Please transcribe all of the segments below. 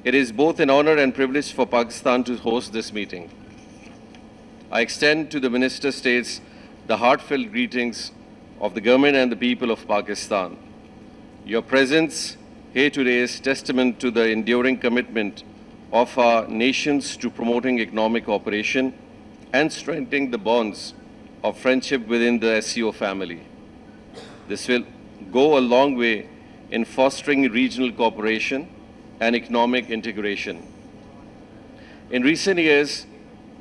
It is both an honor and privilege for Pakistan to host this meeting. I extend to the Minister States the heartfelt greetings of the government and the people of Pakistan. Your presence here today is testament to the enduring commitment of our nations to promoting economic cooperation and strengthening the bonds of friendship within the SCO family. This will go a long way in fostering regional cooperation and economic integration. In recent years,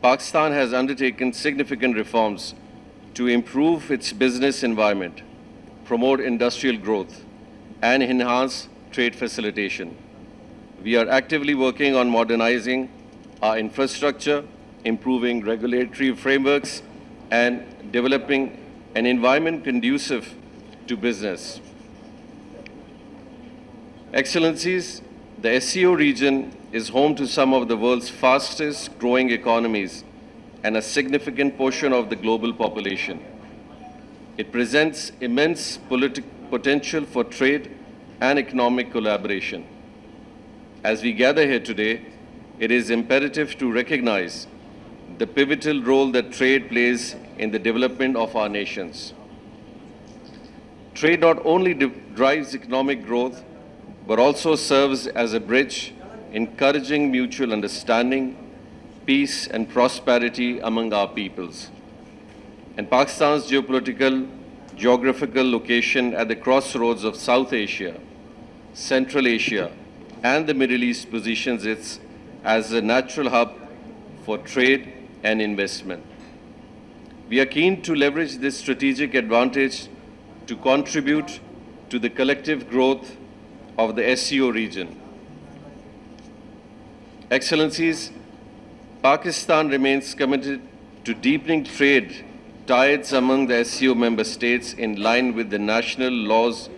Pakistan has undertaken significant reforms to improve its business environment, promote industrial growth, and enhance trade facilitation. We are actively working on modernizing our infrastructure, improving regulatory frameworks, and developing an environment conducive to business. Excellencies, the SCO region is home to some of the world's fastest growing economies and a significant portion of the global population. It presents immense potential for trade and economic collaboration. As we gather here today, it is imperative to recognize the pivotal role that trade plays in the development of our nations. Trade not only drives economic growth, but also serves as a bridge, encouraging mutual understanding, peace and prosperity among our peoples. And Pakistan's geographical location at the crossroads of South Asia, Central Asia, and the Middle East positions it as a natural hub for trade and investment. We are keen to leverage this strategic advantage to contribute to the collective growth of the SCO region. Excellencies, Pakistan remains committed to deepening trade ties among the SCO member states in line with the national laws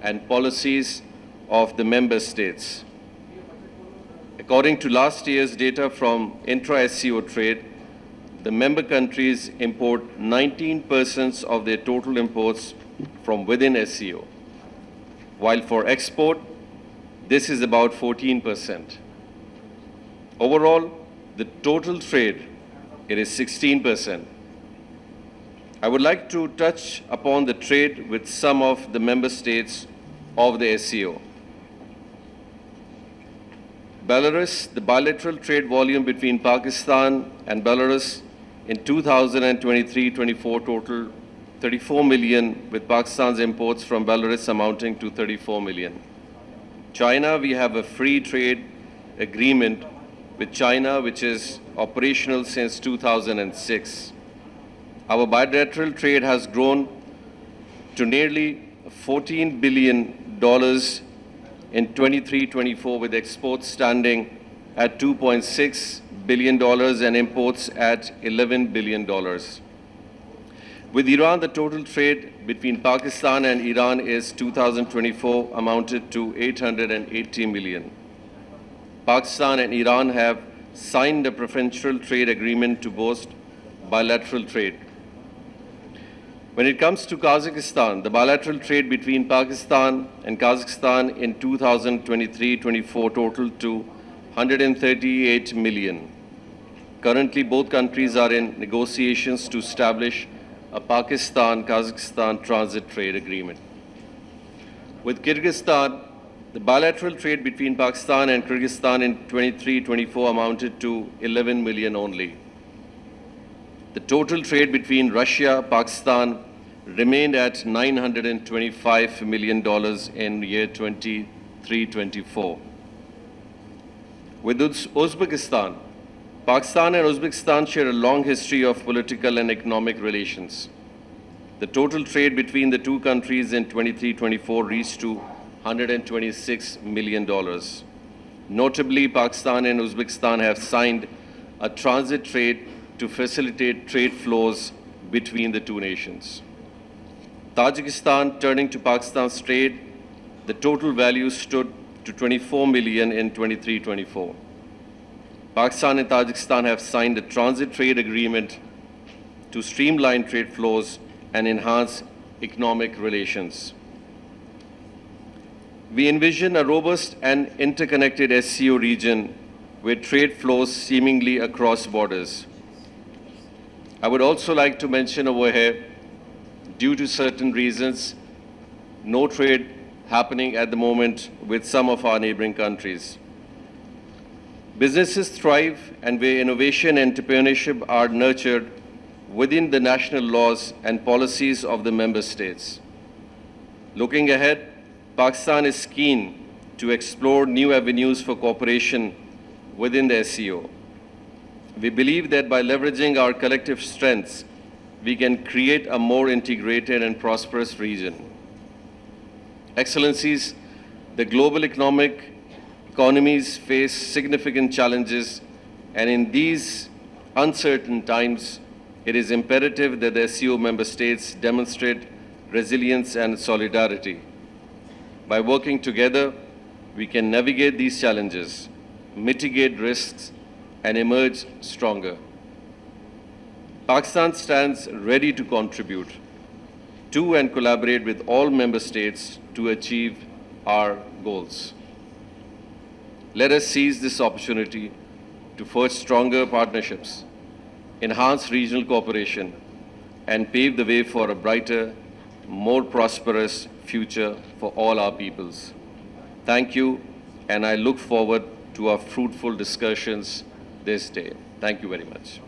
and policies of the member states. According to last year's data from intra-SCO trade, the member countries import 19% of their total imports from within SCO, while for export, this is about 14%. Overall, the total trade, it is 16%. I would like to touch upon the trade with some of the member states of the SCO. Belarus, the bilateral trade volume between Pakistan and Belarus in 2023-24 total 34 million, with Pakistan's imports from Belarus amounting to 34 million. China, we have a free trade agreement with China, which is operational since 2006. Our bilateral trade has grown to nearly $14 billion in 23-24, with exports standing at $2.6 billion and imports at $11 billion. With Iran, the total trade between Pakistan and Iran is 2024 amounted to 880 million. Pakistan and Iran have signed a preferential trade agreement to boost bilateral trade. When it comes to Kazakhstan, the bilateral trade between Pakistan and Kazakhstan in 2023-24 totaled to 138 million. Currently, both countries are in negotiations to establish a Pakistan-Kazakhstan transit trade agreement. With Kyrgyzstan, the bilateral trade between Pakistan and Kyrgyzstan in 23-24 amounted to 11 million only. The total trade between Russia and Pakistan remained at $925 million in year 23-24. With Uzbekistan, Pakistan and Uzbekistan share a long history of political and economic relations. The total trade between the two countries in 23-24 reached to $126 million. Notably, Pakistan and Uzbekistan have signed a transit trade to facilitate trade flows between the two nations. Tajikistan, turning to Pakistan's trade, the total value stood to 24 million in 23-24. Pakistan and Tajikistan have signed a transit trade agreement to streamline trade flows and enhance economic relations. We envision a robust and interconnected SCO region with trade flows seemingly across borders. I would also like to mention over here, due to certain reasons, no trade happening at the moment with some of our neighboring countries. Businesses thrive and where innovation and entrepreneurship are nurtured within the national laws and policies of the member states. Looking ahead, Pakistan is keen to explore new avenues for cooperation within the SCO. We believe that by leveraging our collective strengths, we can create a more integrated and prosperous region. Excellencies, the global economies face significant challenges, and in these uncertain times, it is imperative that the SCO member states demonstrate resilience and solidarity. By working together, we can navigate these challenges, mitigate risks, and emerge stronger. Pakistan stands ready to contribute to and collaborate with all member states to achieve our goals. Let us seize this opportunity to forge stronger partnerships, enhance regional cooperation, and pave the way for a brighter, more prosperous future for all our peoples. Thank you, and I look forward to our fruitful discussions this day. Thank you very much.